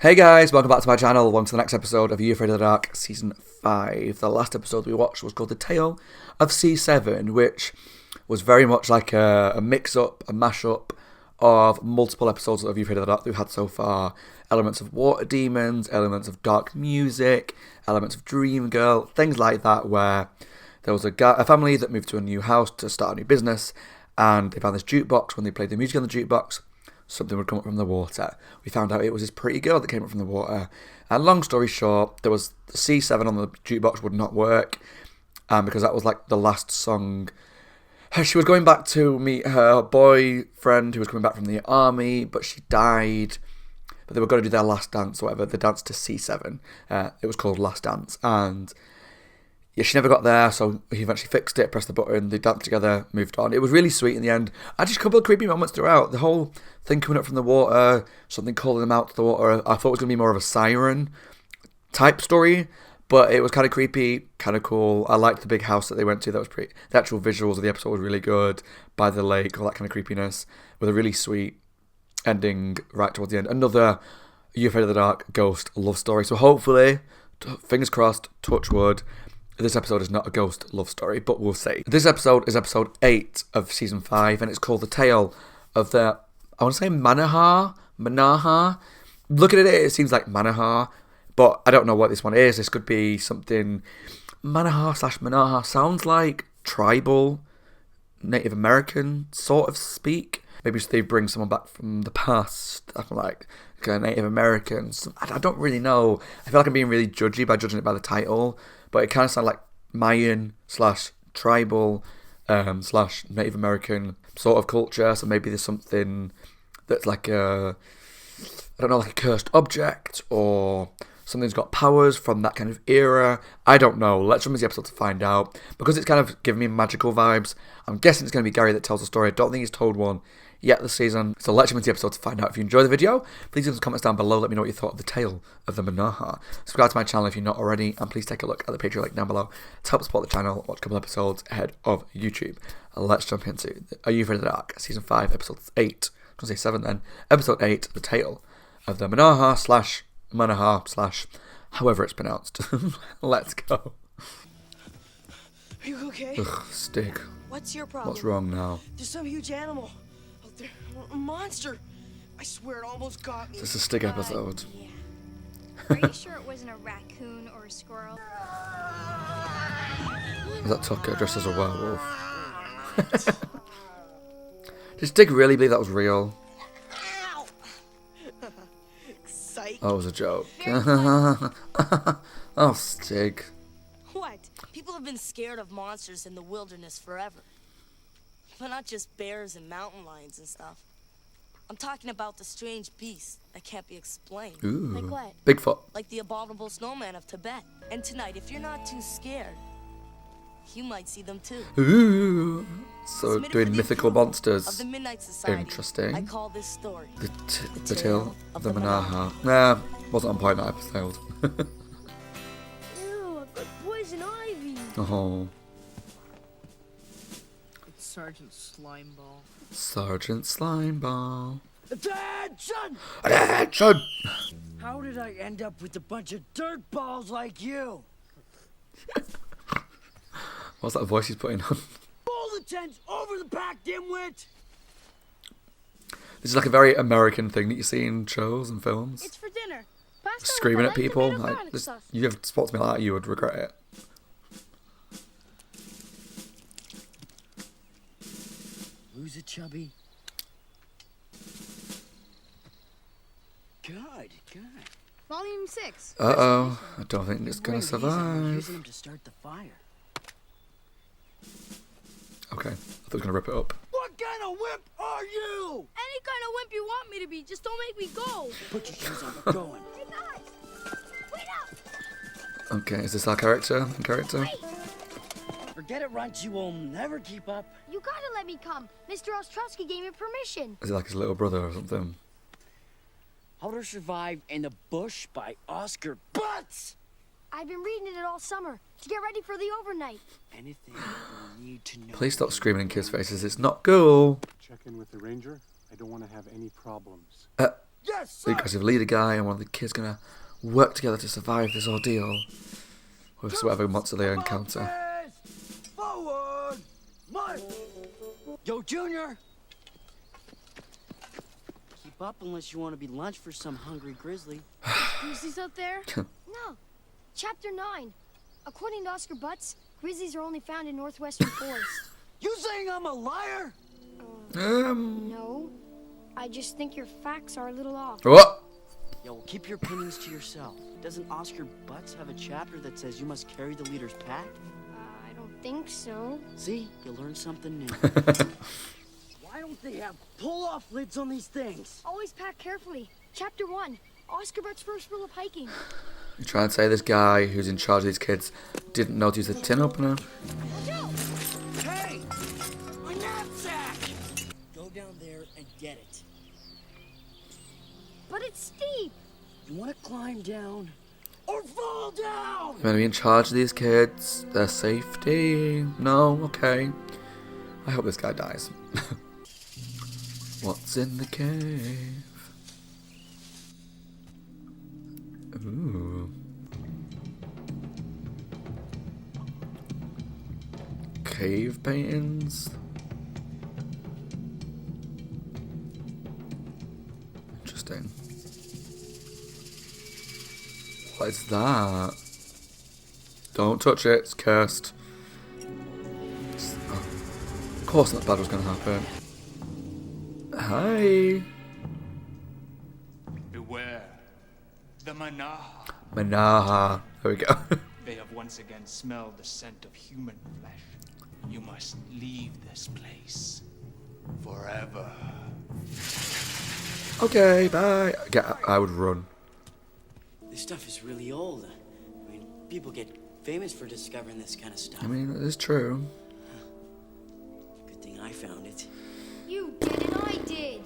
Hey guys, welcome back to my channel. Welcome to the next episode of Are You Afraid of the Dark Season 5. The last episode we watched was called The Tale of C7, which was very much like a mix-up, a mash-up of multiple episodes of Are You Afraid of the Dark that we've had so far. Elements of water demons, elements of dark music, elements of Dream Girl, things like that, where there was a family that moved to a new house to start a new business, and they found this jukebox. When they played the music on the jukebox, something would come up from the water. We found out it was this pretty girl that came up from the water. And long story short, there was the C7 on the jukebox would not work, because that was like the last song. She was going back to meet her boyfriend who was coming back from the army, but she died. But they were going to do their last dance or whatever, the dance to C7. It was called Last Dance. And yeah, she never got there, so he eventually fixed it, pressed the button, they danced together, moved on. It was really sweet in the end. And just a couple of creepy moments throughout. The whole thing coming up from the water, something calling them out to the water. I thought it was going to be more of a siren type story, but it was kind of creepy, kind of cool. I liked the big house that they went to. That was pretty. The actual visuals of the episode was really good. By the lake, all that kind of creepiness, with a really sweet ending right towards the end. Another Are You Afraid of the Dark ghost love story. So hopefully, fingers crossed, touch wood, this episode is not a ghost love story, but we'll see. This episode is episode 8 of season 5, and it's called The Tale of the, I want to say MANAHA. Looking at it, it seems like MANAHA, but I don't know what this one is. This could be something, MANAHA/MANAHA sounds like tribal, Native American sort of speak. Maybe they bring someone back from the past, like a Native American. I don't really know. I feel like I'm being really judgy by judging it by the title. But it kind of sounds like Mayan/tribal /Native American sort of culture. So maybe there's something that's like like a cursed object, or something's got powers from that kind of era. I don't know. Let's jump into the episode to find out. Because it's kind of giving me magical vibes, I'm guessing it's going to be Gary that tells the story. I don't think he's told one yet this season. So let's jump into the episode to find out. If you enjoy the video, please leave some comments down below. Let me know what you thought of the tale of the MANAHA. Subscribe to my channel if you're not already, and please take a look at the Patreon link down below to help support the channel. Watch a couple episodes ahead of YouTube. Let's jump into Are You Afraid of the Dark Season 5, Episode 8. I was going to say 7 then. Episode 8, The Tale of the MANAHA/MANAHA/ however it's pronounced. Let's go. Are you okay? Ugh, Stig. What's your problem? What's wrong now? There's some huge animal out there. A monster. I swear it almost got me. This is a Stig episode. Yeah. Are you sure it wasn't a raccoon or a squirrel? Is that Tucker dressed as a werewolf? Did Stig really believe that was real? Ow! Psych. Oh, it was a joke. Oh, Stig. What? People have been scared of monsters in the wilderness forever. But not just bears and mountain lions and stuff. I'm talking about the strange beasts that can't be explained. Ooh. Like what? Bigfoot. Like the abominable snowman of Tibet. And tonight, if you're not too scared, you might see them too. Ooh. So Submitted doing for the mythical approval monsters. Of the Midnight Society. Interesting. I call this story The Tale of the MANAHA. Nah, wasn't on point that episode. Ew, I've got poison ivy. Oh. It's Sergeant Slimeball. Sergeant Slimeball. Attention! Attention! How did I end up with a bunch of dirt balls like you? What's that voice he's putting on? Pull the tents over the back, dimwit! This is like a very American thing that you see in shows and films. It's for dinner. Pasta Screaming with at the people. tomato Like, garlic this, sauce. you have spots to me like that, you would regret it. Lose it, chubby. Good. Volume 6. Uh-oh. I don't think it's gonna Using survive. him to start the fire. Okay. I thought I was gonna rip it up. What kind of whip are you? Any kind of wimp you want me to be, just don't make me go. Put your shoes on, we're going. Hey guys! Wait up! Okay, is this our character? Forget it, Runt, you will never keep up. You gotta let me come. Mr. Ostrowski gave me permission. Is it like his little brother or something? How to Survive in the Bush by Oscar Butts. I've been reading it all summer to get ready for the overnight. Anything you need to know. Please stop screaming in kids' faces. It's not cool. Check in with the ranger. I don't want to have any problems. Yes, the aggressive leader guy and one of the kids gonna work together to survive this ordeal with whatever monster they encounter. Forward! March! Yo, Junior! Keep up unless you want to be lunch for some hungry grizzly. Grizzlies out there? No. Chapter 9. According to Oscar Butts, grizzlies are only found in northwestern forest. You saying I'm a liar? No. I just think your facts are a little off. What? Yo, keep your opinions to yourself. Doesn't Oscar Butts have a chapter that says you must carry the leader's pack? I don't think so. See? You learn something new. Why don't they have pull-off lids on these things? Always pack carefully. Chapter 1. Oscar Butts' first rule of hiking. You trying to say this guy who's in charge of these kids didn't know to use a tin opener? Hey! My knapsack! Go down there and get it. But it's steep. You want to climb down or fall down? You want to be in charge of these kids, their safety? No? Okay. I hope this guy dies. What's in the cave? Ooh. Cave paintings? Interesting. What is that? Don't touch it, it's cursed. Of course that bad was going to happen. Hi. Beware. The Manaha. Manaha. There we go. They have once again smelled the scent of human flesh. You must leave this place. Forever. Okay, bye. I would run. This stuff is really old. I mean, people get famous for discovering this kind of stuff. I mean, it is true. Good thing I found it. You did and I did.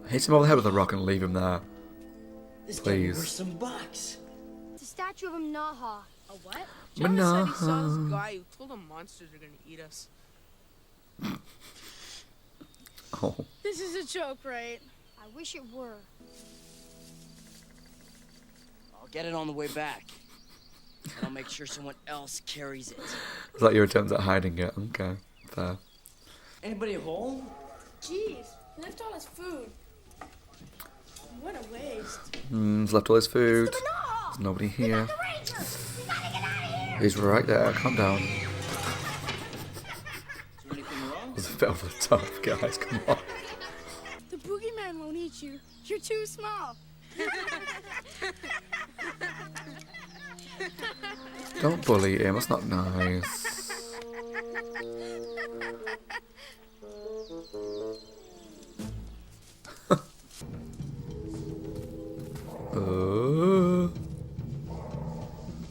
Hit him over the head with a rock and leave him there. This Please. guy worth some bucks. It's a statue of MANAHA. A what? John said he saw this Manaha. guy who told him monsters are gonna eat us. Oh. This is a joke, right? I wish it were. I'll get it on the way back. And I'll make sure someone else carries it. Is that your attempt at hiding it? Okay, fair. Anybody home? Jeez, he left all his food. What a waste. He's left all his food. MANAHA! There's nobody here. The ranger! We gotta get out of here! He's right there. Calm down. Is there anything wrong? It's a bit over the top, guys. Come on. The boogeyman won't eat you. You're too small. Don't bully him. That's not nice.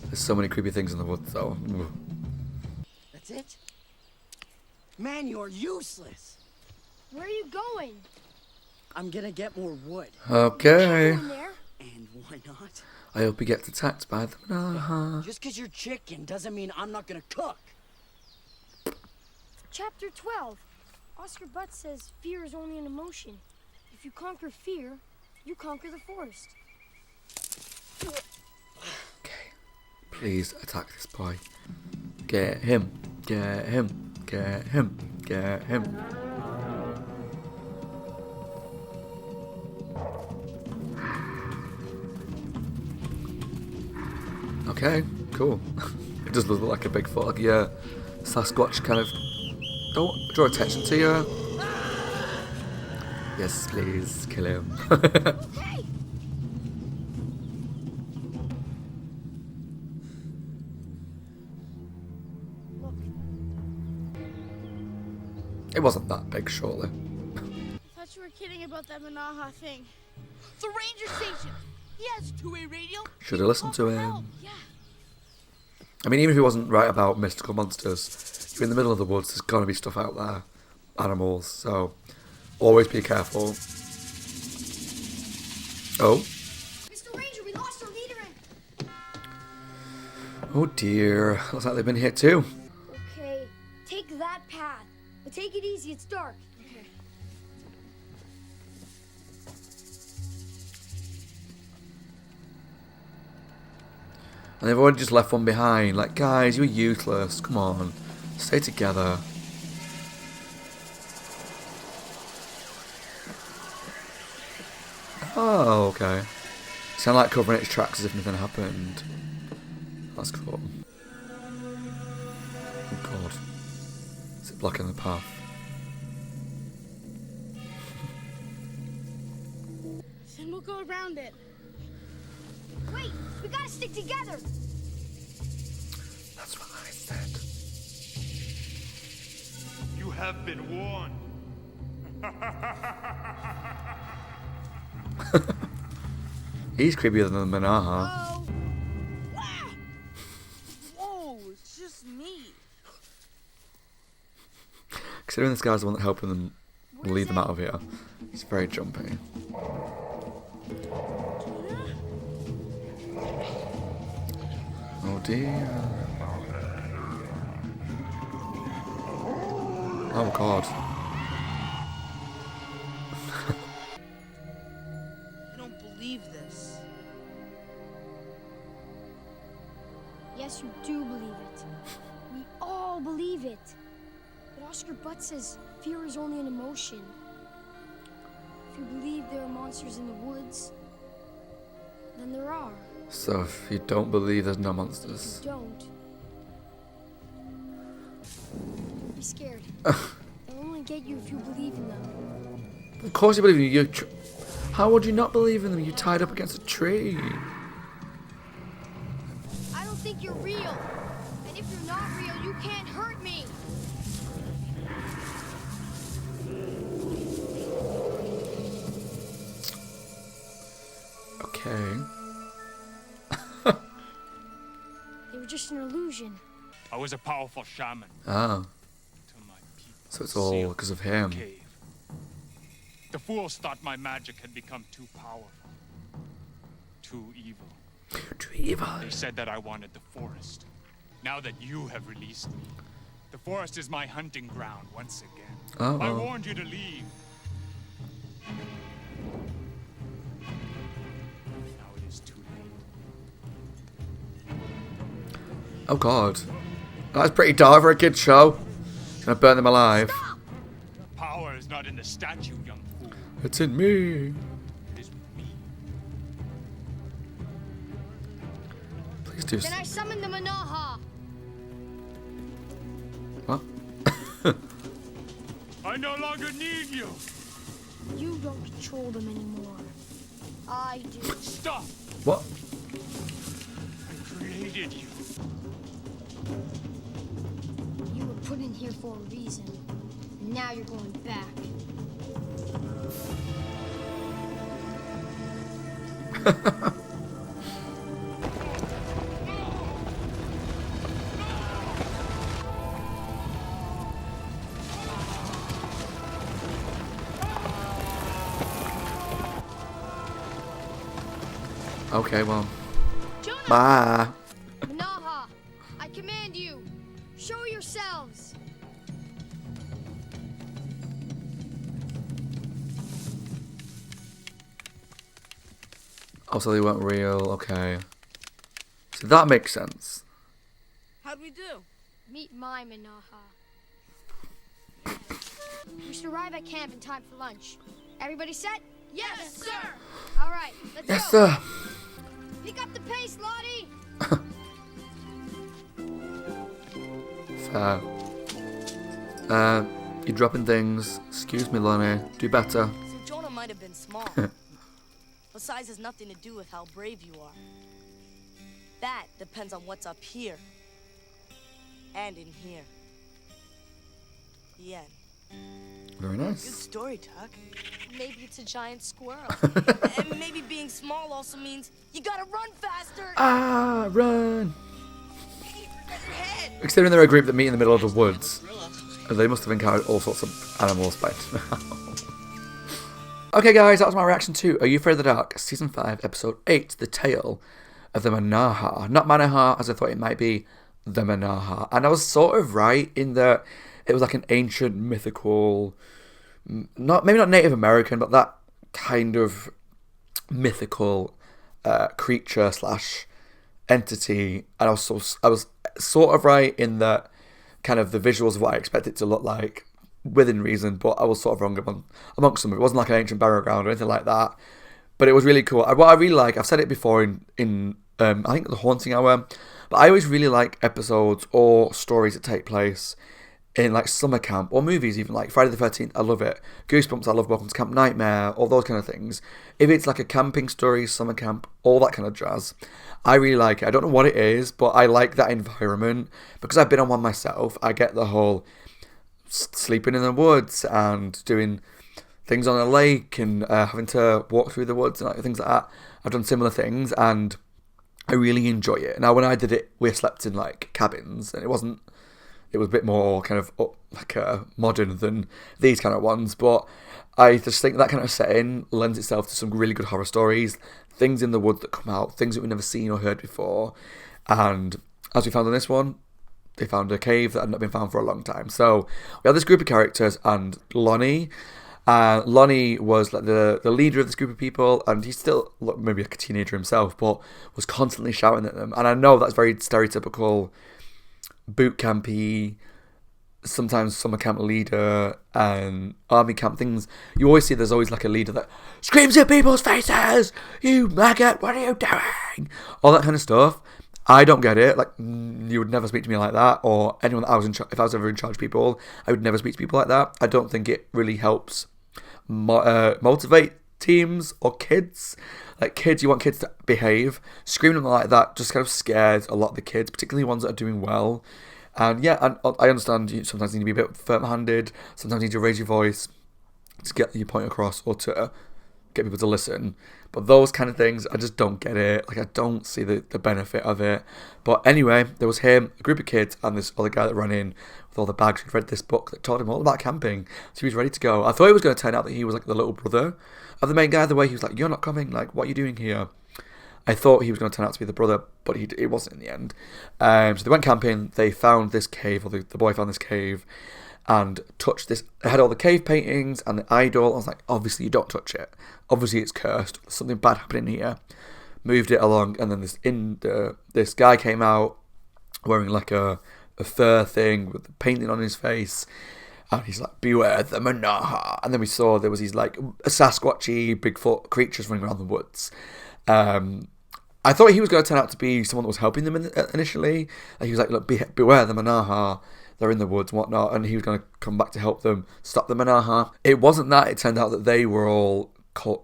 There's so many creepy things in the woods, though. That's it? Man, you're useless. Where are you going? I'm gonna get more wood. Okay. Go in there. And why not? I hope he gets attacked by the Manaha. Just because you're chicken doesn't mean I'm not gonna cook. Chapter 12. Oscar Butts says fear is only an emotion. If you conquer fear, you conquer the forest. Okay. Please attack this boy. Get him. Get him. Get him. Get him. Okay, cool. It does look like a Bigfoot, like a Sasquatch kind of. Don't draw attention to you. Yes, please, kill him. Hey! Look, It wasn't that big, surely. I thought you were kidding about that Manaha thing. The ranger station. He has two-way radio. Should have listened to him. Yeah. I mean, even if he wasn't right about mystical monsters, you're in the middle of the woods, there's gonna be stuff out there. Animals, so always be careful. Oh. Mr. Ranger, we lost our leader and... Oh dear. Looks like they've been hit too. Okay, take that path. But take it easy, it's dark. Okay. And they've already just left one behind. Like, guys, you're useless. Come on. Stay together. Oh, okay. Sound like covering its tracks as if nothing happened. That's cool. Oh god. Is it blocking the path? Then we'll go around it. Wait, we gotta stick together. That's what I said. You have been warned. He's creepier than the Manaha. Oh. Ah! Whoa, it's just me. Considering this guy's the one that helping them lead them out of here. He's very jumpy. Oh dear. Oh god. I don't believe this. Yes, you do believe it. We all believe it. But Oscar Butts says fear is only an emotion. If you believe there are monsters in the woods, then there are. So if you don't believe there's no If monsters. you don't, be scared. They'll only get you if you believe in them. Of course you believe in you. How would you not believe in them? You tied up against a tree. I don't think you're real. And if you're not real, you can't hurt me. Okay. They were just an illusion. I was a powerful shaman Ah. until my people So it's all sealed because of the him. cave. The fools thought my magic had become too powerful, too evil. Too evil. They said that I wanted the forest. Now that you have released me, the forest is my hunting ground once again. Uh-oh. I warned you to leave. Now it is too late. Oh god. That's pretty dark for a kid's show. Gonna burn them alive. Power is not in the statue, young fool. It's in me. It is with me. Please do. Then I summoned the Manaha. What? I no longer need you. You don't control them anymore. I do. Stop. What? I created you. You were put in here for a reason. And now you're going back. Okay, well. Jonah! Bye. Manaha, I command you. Show yourselves. Oh, so they weren't real. Okay. So that makes sense. How'd we do? Meet my Manaha. We should arrive at camp in time for lunch. Everybody set? Yes, sir! All right, let's Yes, go. sir. Pick up the pace, Lottie. Fair. You're dropping things. Excuse me, Lonnie. Do better. So Jonah might have been small. But size has nothing to do with how brave you are. That depends on what's up here. And in here. The end. Very Good nice. story, Tuck. Maybe it's a giant squirrel. And maybe being small also means you gotta run faster. Ah, run! Hey, forget your head. Considering they're a group that meet in the middle of the woods, they must have encountered all sorts of animals by now. Okay, guys, that was my reaction to Are You Afraid of the Dark? Season 5, Episode 8, The Tale of the Manaha. Not Manaha, as I thought it might be, the Manaha. And I was sort of right in that it was like an ancient mythical, maybe not Native American, but that kind of mythical creature slash entity, and I was sort of right in that kind of the visuals of what I expect it to look like within reason, but I was sort of wrong amongst them. It wasn't like an ancient burial ground or anything like that, but it was really cool. What I really like, I've said it before in I think The Haunting Hour, but I always really like episodes or stories that take place in like summer camp or movies, even like Friday the 13th. I love it. Goosebumps, I love. Welcome to Camp Nightmare, all those kind of things. If it's like a camping story, summer camp, all that kind of jazz, I really like it. I don't know what it is, but I like that environment because I've been on one myself. I get the whole sleeping in the woods and doing things on a lake and having to walk through the woods and like, things like that. I've done similar things and I really enjoy it. Now, when I did it, we slept in like cabins, and it was a bit more kind of modern than these kind of ones. But I just think that kind of setting lends itself to some really good horror stories, things in the woods that come out, things that we've never seen or heard before. And as we found in this one, they found a cave that had not been found for a long time. So we have this group of characters and Lonnie. Lonnie was like the leader of this group of people, and he's still maybe like a teenager himself, but was constantly shouting at them. And I know that's very stereotypical boot campy, sometimes summer camp leader and army camp things. You always see there's always like a leader that screams at people's faces, "You maggot, what are you doing?" All that kind of stuff. I don't get it. Like, you would never speak to me like that, or anyone that I was in if I was ever in charge of people, I would never speak to people like that. I don't think it really helps motivate teams or kids. Like kids, you want kids to behave. Screaming like that just kind of scares a lot of the kids, particularly ones that are doing well. And yeah, and I understand you sometimes need to be a bit firm-handed, sometimes you need to raise your voice to get your point across or to get people to listen. But those kind of things, I just don't get it. Like, I don't see the benefit of it. But anyway, there was him, a group of kids, and this other guy that ran in with all the bags who'd read this book that taught him all about camping. So he was ready to go. I thought it was going to turn out that he was like the little brother of the main guy, the way he was like, "You're not coming, like, what are you doing here?" I thought he was going to turn out to be the brother, but it wasn't in the end. So they went camping, they found this cave, or the boy found this cave, and touched this. It had all the cave paintings and the idol. I was like, obviously you don't touch it. Obviously it's cursed. There's something bad happening here. Moved it along, and then this guy came out wearing like a fur thing with the painting on his face. And he's like, "Beware the Manaha." And then we saw there was these like Sasquatchy, Bigfoot creatures running around the woods. I thought he was going to turn out to be someone that was helping them initially. Like, he was like, "Look, beware the Manaha. They're in the woods and whatnot." And he was going to come back to help them stop the Manaha. It wasn't that. It turned out that they were all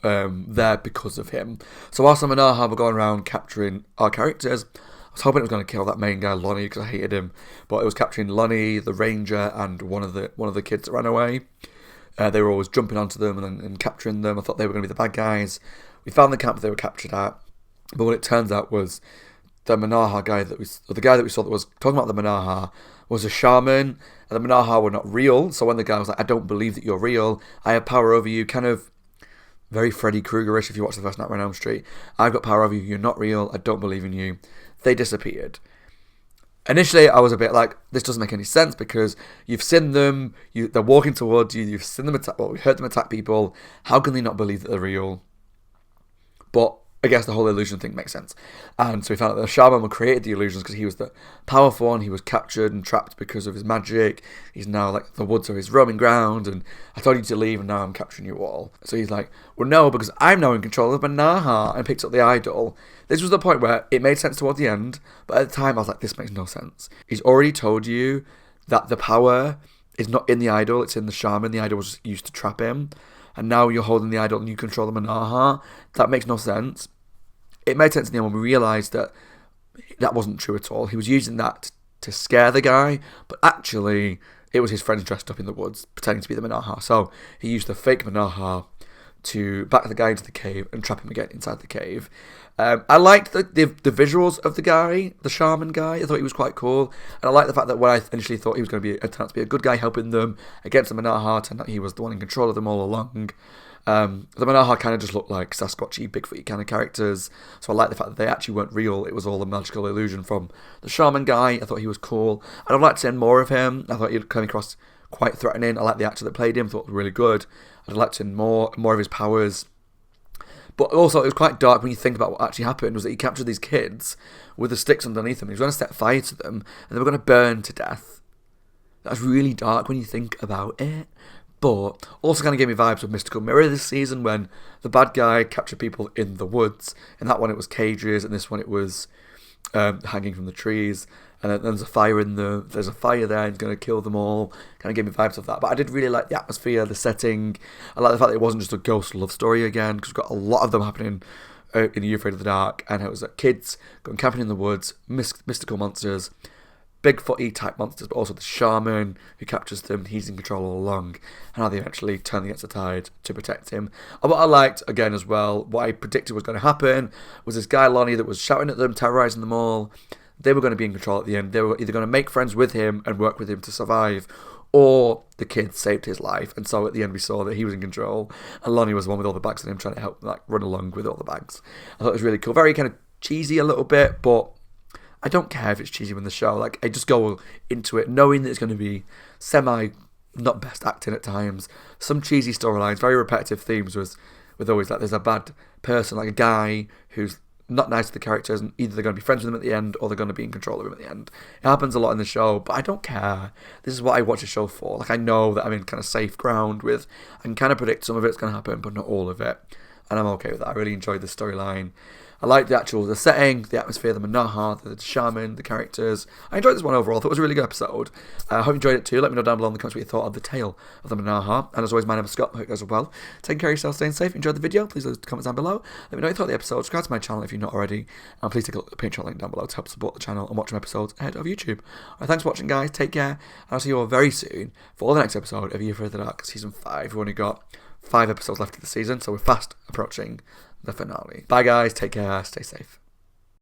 there because of him. So whilst the Manaha were going around capturing our characters, I was hoping it was going to kill that main guy, Lonnie, because I hated him. But it was capturing Lonnie, the ranger, and one of the kids that ran away. They were always jumping onto them and capturing them. I thought they were going to be the bad guys. We found the camp that they were captured at, but what it turns out was the Manaha guy the guy that we saw that was talking about the Manaha was a shaman, and the Manaha were not real. So when the guy was like, "I don't believe that you're real. I have power over you," kind of very Freddy Krueger-ish if you watch the first Nightmare on Elm Street. "I've got power over you. You're not real. I don't believe in you." They disappeared. Initially, I was a bit like, this doesn't make any sense because you've seen them. They're walking towards you. You've seen them attack. Well, we heard them attack people. How can they not believe that they're real? But I guess the whole illusion thing makes sense. And so we found out that the shaman created the illusions because he was the powerful one. He was captured and trapped because of his magic. He's now like, the woods are his roaming ground, and I told you to leave and now I'm capturing you all. So he's like, "Well, no, because I'm now in control of Manaha," and picked up the idol. This was the point where it made sense toward the end, but at the time I was like, this makes no sense. He's already told you that the power is not in the idol, it's in the shaman. The idol was used to trap him. And now you're holding the idol and you control the Manaha. That makes no sense. It made sense in the end when we realised that that wasn't true at all. He was using that to scare the guy, but actually it was his friends dressed up in the woods pretending to be the Manaha. So he used the fake Manaha to back the guy into the cave and trap him again inside the cave. I liked the visuals of the guy, the shaman guy. I thought he was quite cool. And I liked the fact that when I initially thought he was going to turn out to be a good guy helping them against the Manaha, turned out he was the one in control of them all along. The Manaha kind of just looked like Sasquatchy, Bigfoot kind of characters. So I liked the fact that they actually weren't real. It was all a magical illusion from the shaman guy. I thought he was cool. And I'd like to see more of him. I thought he'd come across quite threatening. I liked the actor that played him. I thought it was really good. I'd like to see more of his powers. But also, it was quite dark when you think about what actually happened, was that he captured these kids with the sticks underneath them. He was going to set fire to them, and they were going to burn to death. That's really dark when you think about it. But also kind of gave me vibes of Mystical Mirror this season, when the bad guy captured people in the woods. In that one, it was cages, and this one, it was hanging from the trees. And then there's a fire there's a fire there, and it's going to kill them all. Kind of gave me vibes of that. But I did really like the atmosphere, the setting. I like the fact that it wasn't just a ghost love story again, because we've got a lot of them happening in Are You Afraid of the Dark? And it was like kids going camping in the woods, mystical monsters, Bigfoot-y type monsters, but also the shaman who captures them. He's in control all along, and how they eventually turn against the tide to protect him. And what I liked, again, as well, what I predicted was going to happen, was this guy, Lonnie, that was shouting at them, terrorising them all. They were going to be in control at the end. They were either going to make friends with him and work with him to survive, or the kid saved his life. And so at the end we saw that he was in control, and Lonnie was the one with all the bags and him trying to help run along with all the bags. I thought it was really cool. Very kind of cheesy a little bit, but I don't care if it's cheesy in the show. I just go into it knowing that it's going to be not best acting at times. Some cheesy storylines, very repetitive themes with always there's a bad person, like a guy who's not nice to the characters, and either they're going to be friends with him at the end or they're going to be in control of him at the end. It happens a lot in the show, but I don't care. This is what I watch a show for. I know that I'm in kind of safe ground with, I can kind of predict some of it's going to happen, but not all of it. And I'm okay with that. I really enjoyed the storyline. I liked the setting, the atmosphere, the Manaha, the shaman, the characters. I enjoyed this one overall. I thought it was a really good episode. I hope you enjoyed it too. Let me know down below in the comments what you thought of the tale of the Manaha. And as always, my name is Scott. I hope you guys are well. Taking care of yourself, staying safe. Enjoyed the video. Please leave comments down below. Let me know what you thought of the episode. Subscribe to my channel if you're not already. And please take a look at the Patreon link down below to help support the channel and watch my episodes ahead of YouTube. Alright, thanks for watching, guys. Take care. And I'll see you all very soon for the next episode of Are You Afraid of the Dark Season 5. We've only got 5 episodes left of the season, so we're fast approaching the finale. Bye, guys. Take care. Stay safe.